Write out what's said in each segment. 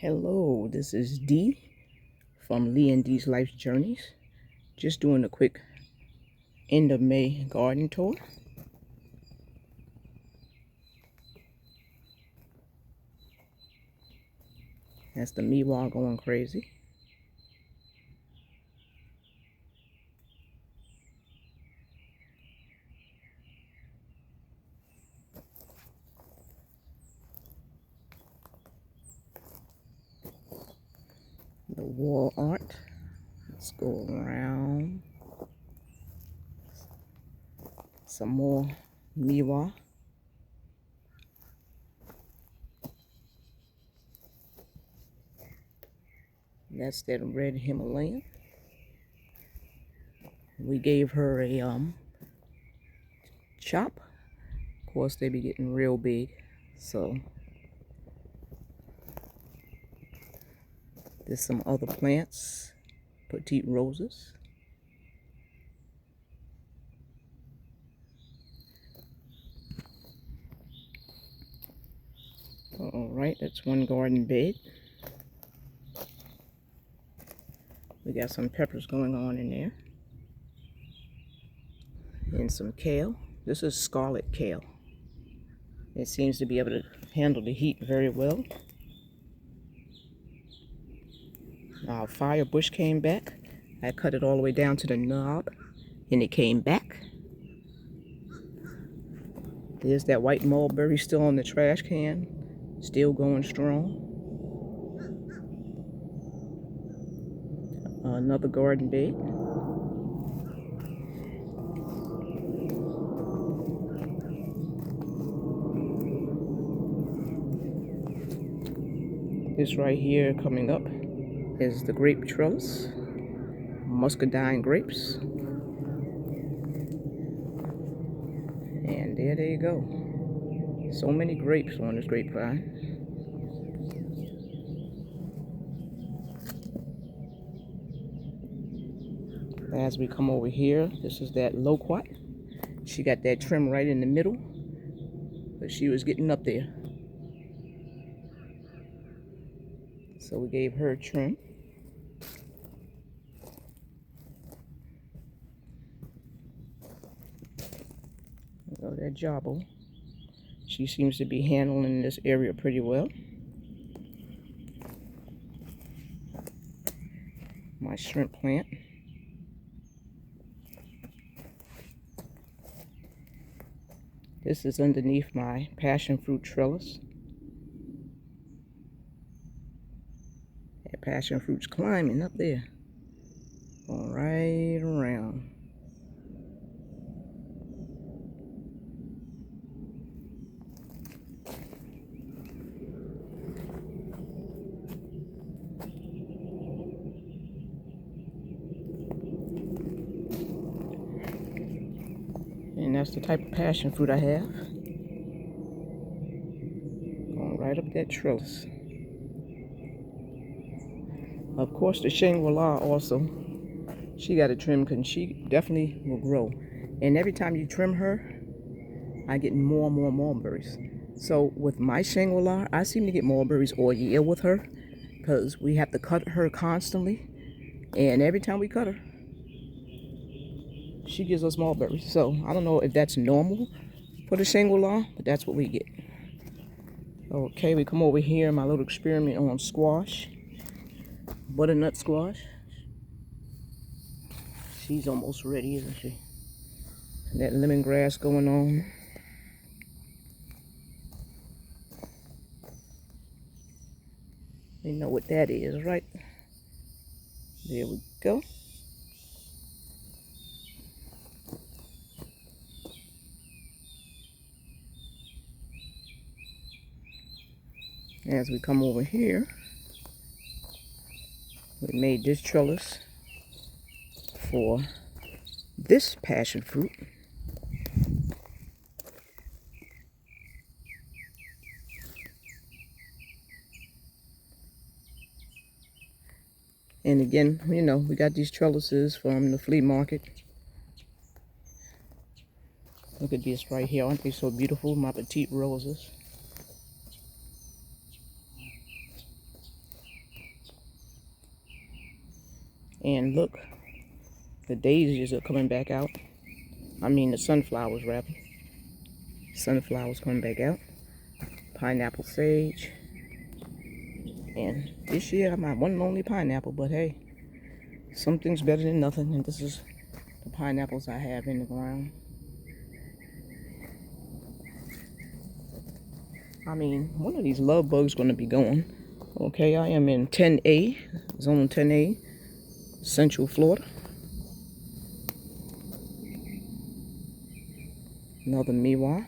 Hello, this is Dee from Lee and Dee's Life Journeys. Just doing a quick end of May garden tour. That's the Miwa going crazy. The wall art. Let's go around. Some more Miwa. That's that red Himalayan. We gave her a chop. Of course, they be getting real big, so there's some other plants, petite roses. All right, that's one garden bed. We got some peppers going on in there. And some kale. This is scarlet kale. It seems to be able to handle the heat very well. Our fire bush came back. I cut it all the way down to the knob and it came back. There's that white mulberry still on the trash can, still going strong. Another garden bed. This right here coming up is the grape trellis, muscadine grapes. And there they go. So many grapes on this grapevine. As we come over here, this is that loquat. She got that trim right in the middle, but she was getting up there. So we gave her a trim. So that Jabo, she seems to be handling this area pretty well. My shrimp plant. This is underneath my passion fruit trellis. That passion fruit's climbing up there. Going right around. And that's the type of passion fruit I have. Going right up that trellis. Of course, the Shangri-La also. She got a trim because she definitely will grow. And every time you trim her, I get more and more mulberries. So with my Shangri-La, I seem to get mulberries all year with her because we have to cut her constantly. And every time we cut her, she gives us mulberries. So I don't know if that's normal for the Shangri-La, but that's what we get. Okay, we come over here, my little experiment on squash. Butternut squash. She's almost ready, isn't she? And that lemongrass going on. You know what that is, right? There we go. As we come over here, we made this trellis for this passion fruit. And again, you know, we got these trellises from the flea market. Look at this right here. Aren't they so beautiful? My petite roses. And look, the daisies are coming back out. I mean the sunflowers rather. Sunflowers coming back out. Pineapple sage. And this year I'm not one and only pineapple, but hey, something's better than nothing. And this is the pineapples I have in the ground. I mean, one of these love bugs gonna be going. Okay, I am in 10A, zone 10A, Central Florida. Another Miwa.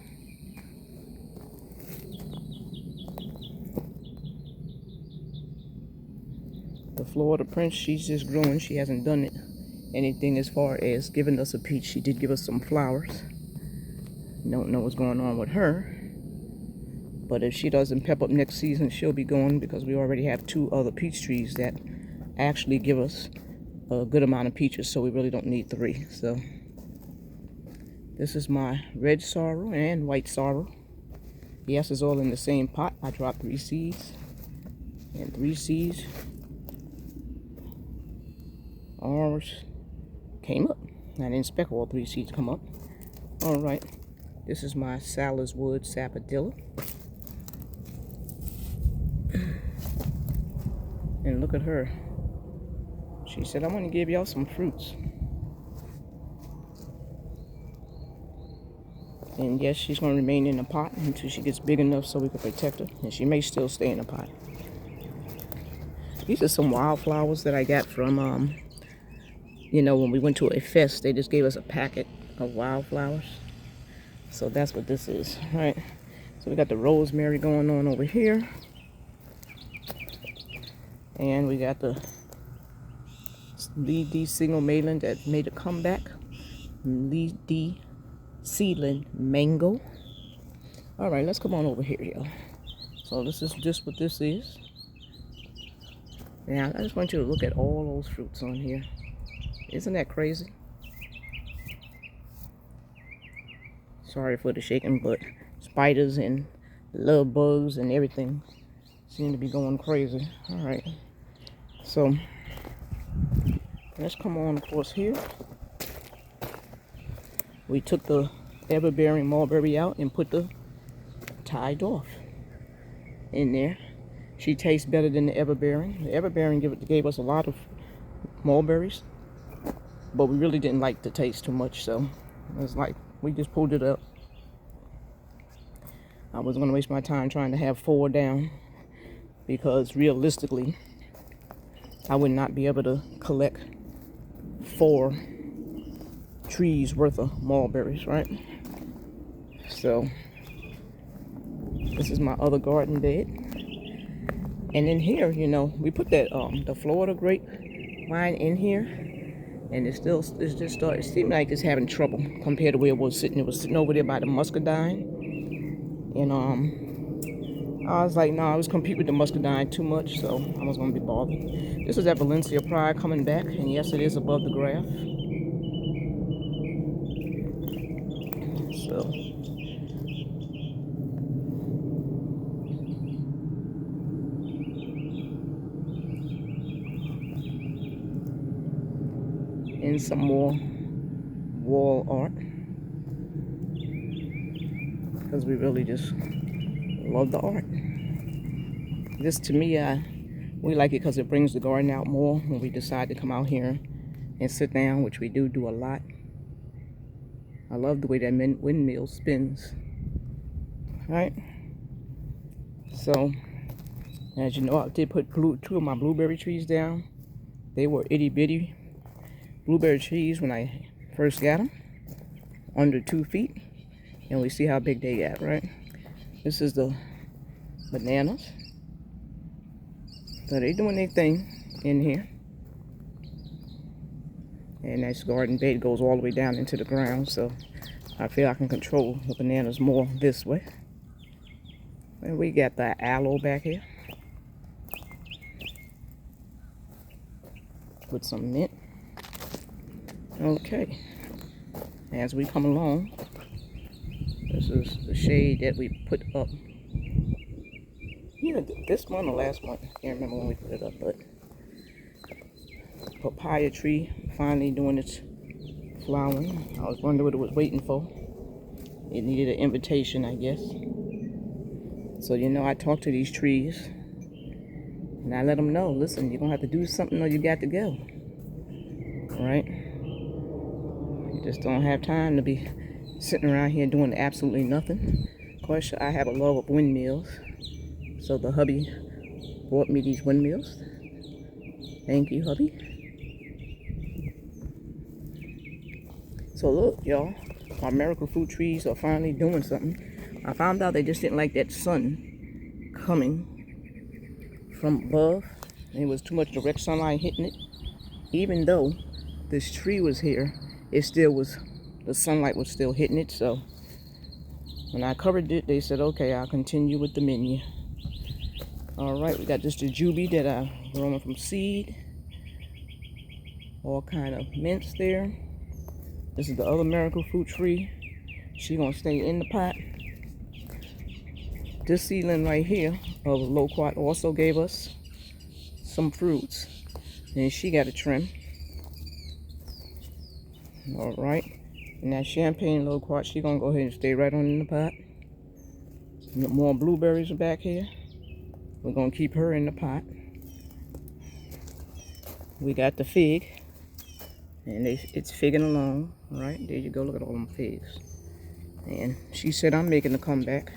The Florida Prince, she's just growing. She hasn't done anything as far as giving us a peach. She did give us some flowers. Don't know what's going on with her. But if she doesn't pep up next season, she'll be going, because we already have 2 other peach trees that actually give us a good amount of peaches, so we really don't need 3. So this is my red sorrel and white sorrel. Yes, it's all in the same pot. I dropped 3 seeds, and 3 seeds ours came up. I didn't expect all 3 seeds to come up. All right, this is my Saliswood Sapodilla. And look at her. She said, I want to give y'all some fruits. And yes, she's going to remain in the pot until she gets big enough so we can protect her. And she may still stay in the pot. These are some wildflowers that I got from, you know, when we went to a fest, they just gave us a packet of wildflowers. So that's what this is, right? So we got the rosemary going on over here. And we got the Lee D single Mayland that made a comeback. Lee D seedling mango. All right, let's come on over here, y'all. So this is just what this is. Now, I just want you to look at all those fruits on here. Isn't that crazy? Sorry for the shaking, but spiders and love bugs and everything seem to be going crazy. All right. So let's come on across here. We took the ever-bearing mulberry out and put the Thai dwarf in there. She tastes better than the ever-bearing. The ever-bearing gave us a lot of mulberries, but we really didn't like the taste too much, so it was like we just pulled it up. I wasn't going to waste my time trying to have 4 down, because realistically I would not be able to collect 4 trees worth of mulberries, right? So this is my other garden bed. And in here, you know, we put that the Florida grapevine in here, and it's just started, it seemed like it's having trouble compared to where it was sitting. It was sitting over there by the muscadine. And I was like, no, I was competing with the muscadine too much, so I was gonna be bothered. This is that Valencia Pride coming back, and yes, it is above the graph. So and some more wall art, because we really just love the art. This, to me, we like it because it brings the garden out more when we decide to come out here and sit down, which we do a lot. I love the way that windmill spins. Right? So, as you know, I did put 2 of my blueberry trees down. They were itty bitty blueberry trees when I first got them, under 2 feet. And we see how big they got, right? This is the bananas. So they doing their thing in here. And this garden bed goes all the way down into the ground, so I feel I can control the bananas more this way. And we got the aloe back here with some mint. Okay, as we come along, this is the shade that we put up. Either this month or last month, I can't remember when we put it up, but papaya tree finally doing its flowering. I was wondering what it was waiting for. It needed an invitation, I guess. So, you know, I talk to these trees and I let them know, listen, you're going to have to do something or you got to go. All right? You just don't have time to be sitting around here doing absolutely nothing. Of course, I have a love of windmills. So the hubby bought me these windmills. Thank you, hubby. So look, y'all, our miracle fruit trees are finally doing something. I found out they just didn't like that sun coming from above. It was too much direct sunlight hitting it. Even though this tree was here, it still was, the sunlight was still hitting it. So when I covered it, they said, okay, I'll continue with the menu. All right, we got this jujube that I growing from seed. All kind of mints there. This is the other miracle fruit tree. She gonna stay in the pot. This seedling right here of loquat also gave us some fruits, and she got a trim. All right, and that champagne loquat, she gonna go ahead and stay right on in the pot. More blueberries are back here. We're gonna keep her in the pot. We got the fig, and it's figging along. All right, there you go. Look at all them figs. And she said I'm making a comeback.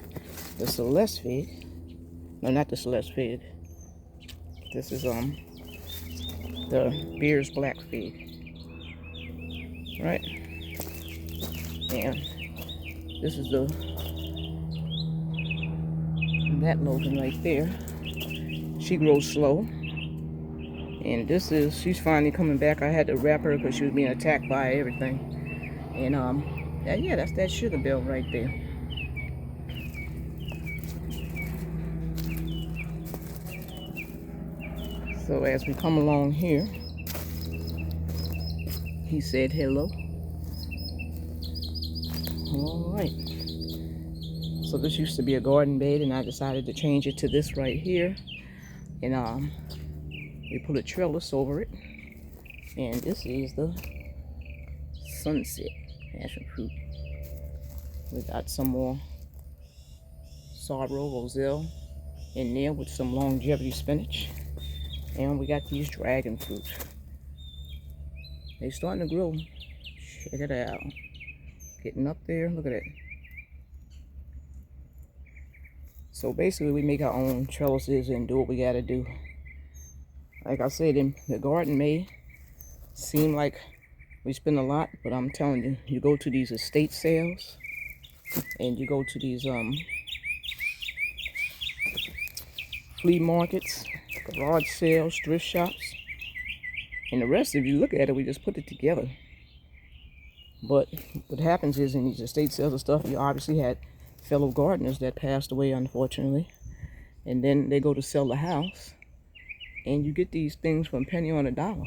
The Celeste fig. No, not the Celeste fig. This is the Beers Black fig. Right? And this is that Logan right there. She grows slow. And this is, she's finally coming back. I had to wrap her because she was being attacked by everything. And yeah, that's that sugar bell right there. So as we come along here, he said hello. All right. So this used to be a garden bed, and I decided to change it to this right here. And we put a trellis over it. And this is the sunset passion fruit. We got some more sorrel roselle in there with some longevity spinach. And we got these dragon fruits. They starting to grow. Check it out. Getting up there. Look at it. So basically we make our own trellises and do what we gotta do. Like I said, in the garden may seem like we spend a lot, but I'm telling you, you go to these estate sales and you go to these flea markets, garage sales, thrift shops, and the rest, if you look at it, we just put it together. But what happens is in these estate sales and stuff, you obviously had fellow gardeners that passed away, unfortunately, and then they go to sell the house, and you get these things from penny on a dollar,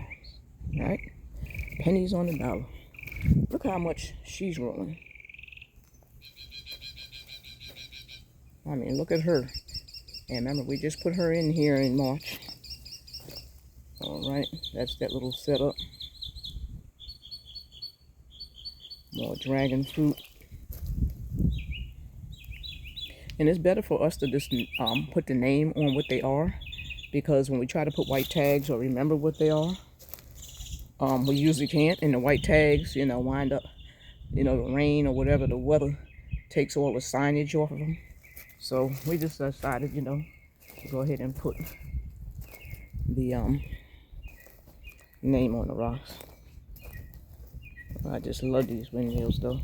right? Pennies on a dollar. Look how much she's growing. I mean, look at her. And remember, we just put her in here in March. All right, that's that little setup. More dragon fruit. And it's better for us to just put the name on what they are, because when we try to put white tags or remember what they are, we usually can't. And the white tags, you know, wind up, you know, the rain or whatever, the weather takes all the signage off of them. So we just decided, you know, to go ahead and put the name on the rocks. I just love these windmills though.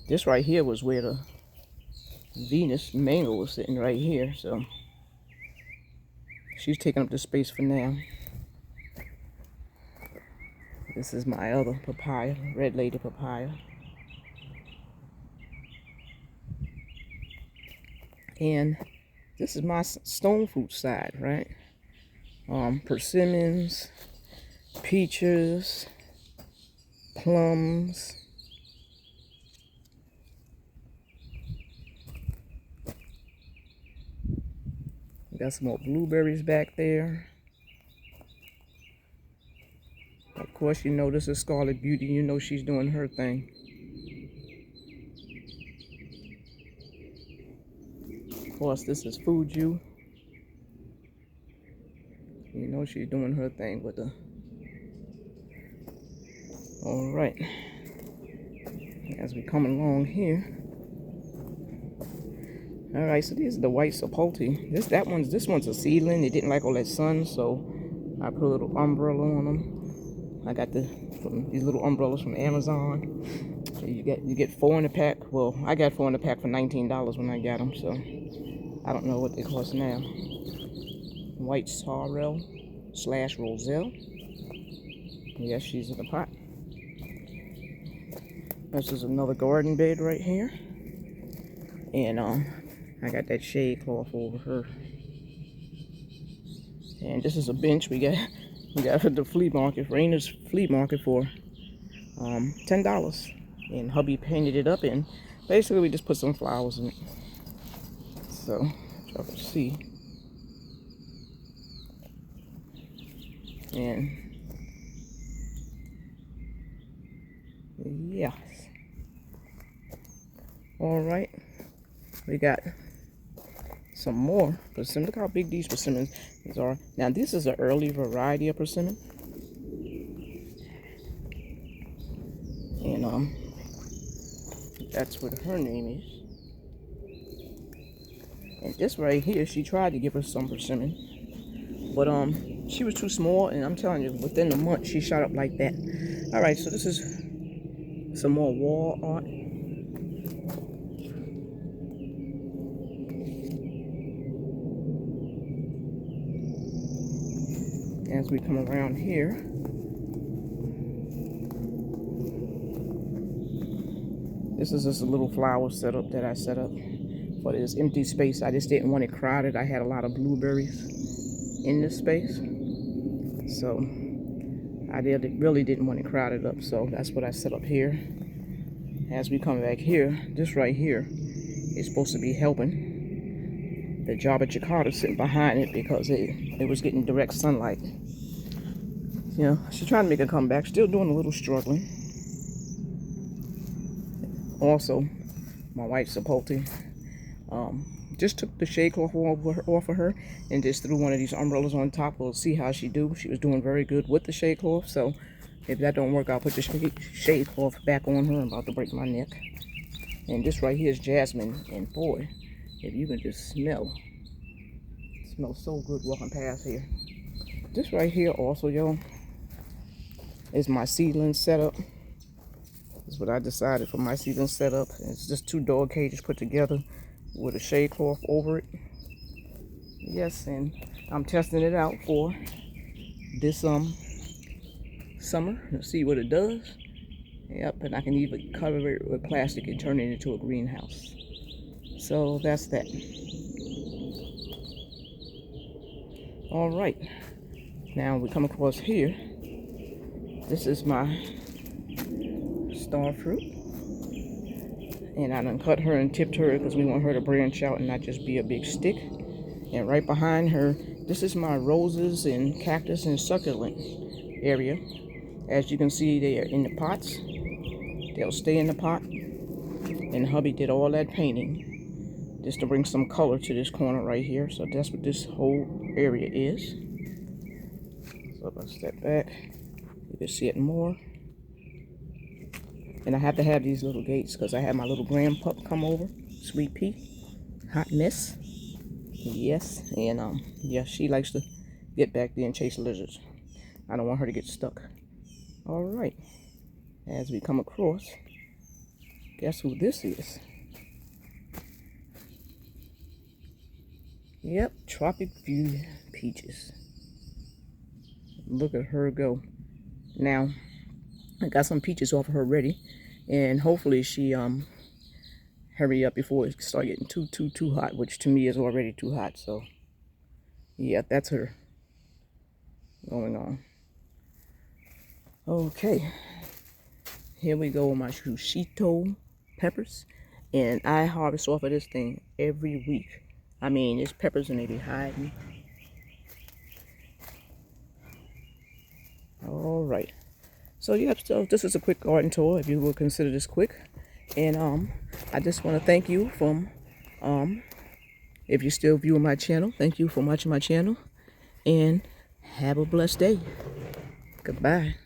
This right here was where the Venus mango was sitting right here, so she's taking up the space for now. This is my other papaya, red lady papaya. And this is my stone fruit side, right? Persimmons, peaches, plums. We got some more blueberries back there. Of course, you know this is Scarlet Beauty. You know she's doing her thing. Of course, this is Fuju. You know she's doing her thing with her. All right. As we come along here. All right, so these are the white Sapote. This one's a seedling. It didn't like all that sun, so I put a little umbrella on them. I got these little umbrellas from Amazon. So you get 4 in a pack. Well, I got 4 in a pack for $19 when I got them, so I don't know what they cost now. White sorrel / roselle. Yes, she's in the pot. This is another garden bed right here, and I got that shade cloth over her. And this is a bench we got at the flea market, Raina's flea market, for $10. And hubby painted it up, and basically we just put some flowers in it. So y'all can see. And yes. All right, we got some more persimmon. Look how big these persimmons are. Now this is an early variety of persimmon, and that's what her name is. And this right here, she tried to give us some persimmon, but she was too small, and I'm telling you, within a month she shot up like that. All right, so this is some more wall art. As we come around here, this is just a little flower setup that I set up for this empty space. I just didn't want it crowded. I had a lot of blueberries in this space, so I really didn't want it crowded up, so that's what I set up here. As we come back here, this right here is supposed to be helping the Java Jicada sitting behind it, because it was getting direct sunlight. You know, she's trying to make a comeback, still doing a little struggling. Also, my white Sapote just took the shade cloth off of her and just threw one of these umbrellas on top. We'll see how she do. She was doing very good with the shade cloth, so if that don't work, I'll put the shade cloth back on her. I'm about to break my neck. And this right here is jasmine, and boy, if you can just smell, it smells so good walking past here. This right here also, y'all, is my seedling setup. This is what I decided for my seedling setup. It's just 2 dog cages put together with a shade cloth over it. Yes, and I'm testing it out for this summer to see what it does. Yep, and I can even cover it with plastic and turn it into a greenhouse. So that's that. All right, now we come across here. This is my star fruit, and I done cut her and tipped her because we want her to branch out and not just be a big stick. And right behind her, this is my roses and cactus and succulent area. As you can see, they are in the pots. They'll stay in the pot. And hubby did all that painting just to bring some color to this corner right here. So that's what this whole area is. So if I step back, you can see it more. And I have to have these little gates because I had my little grandpup come over, Sweet Pea, hot mess. Yes, and yeah, she likes to get back there and chase lizards. I don't want her to get stuck. All right, as we come across, guess who this is? Yep, Tropic View Peaches. Look at her go. Now, I got some peaches off of her ready, and hopefully she hurry up before it start getting too hot, which to me is already too hot. So yeah, that's her going on. Okay, here we go with my shusito peppers, and I harvest off of this thing every week. I mean, it's peppers and they be hiding. All right, So yeah, so this is a quick garden tour, if you will consider this quick. And I just want to thank you from if you're still viewing my channel, thank you for watching my channel, and have a blessed day. Goodbye.